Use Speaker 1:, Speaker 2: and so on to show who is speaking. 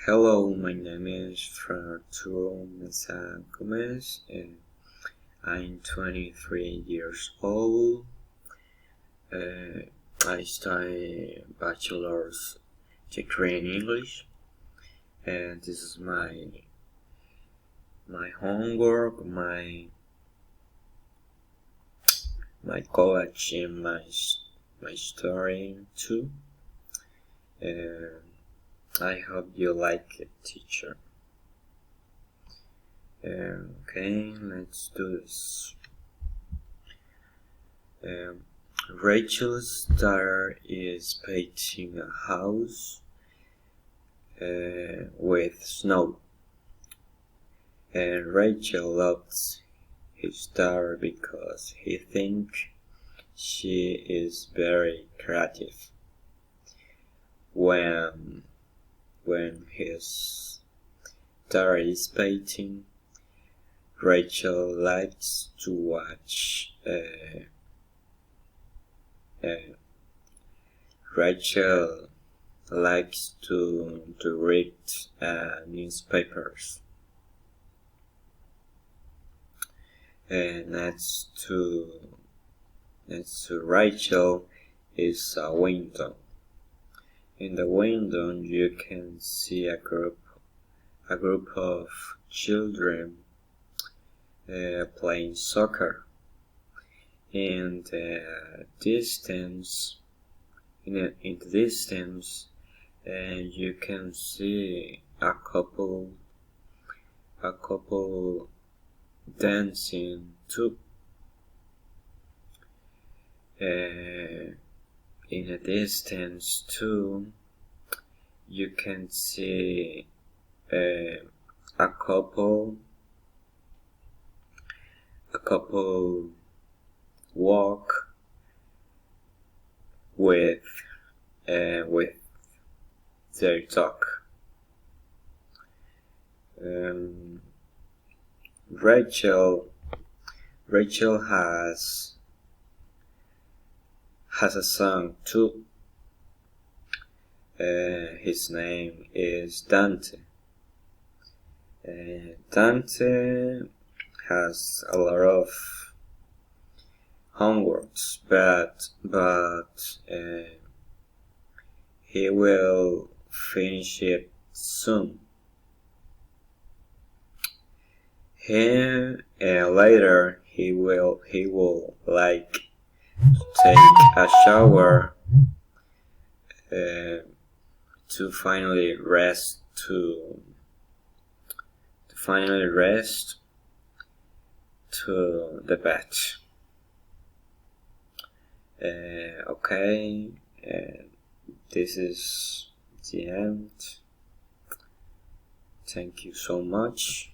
Speaker 1: Hello, my name is Arturo Mesa Gomez and I'm 23 years old. I study bachelor's degree in English, and this is my homework, my college and my story too. I hope you like it, teacher. Okay, let's do this. Rachel's daughter is painting a house with snow, and Rachel loves his daughter because he thinks she is very creative. When his daughter is painting, Rachel likes to watch Rachel likes to read newspapers, and next to Rachel is a window. In the window, you can see a group of children playing soccer. In the distance, you can see a couple dancing too. In the distance too, you can see a couple walk with their dog. Rachel has a son too. His name is Dante. Dante has a lot of homeworks, but he will finish it soon. Later he will like to take a shower to finally rest to the bed. Okay, this is the end. Thank you so much.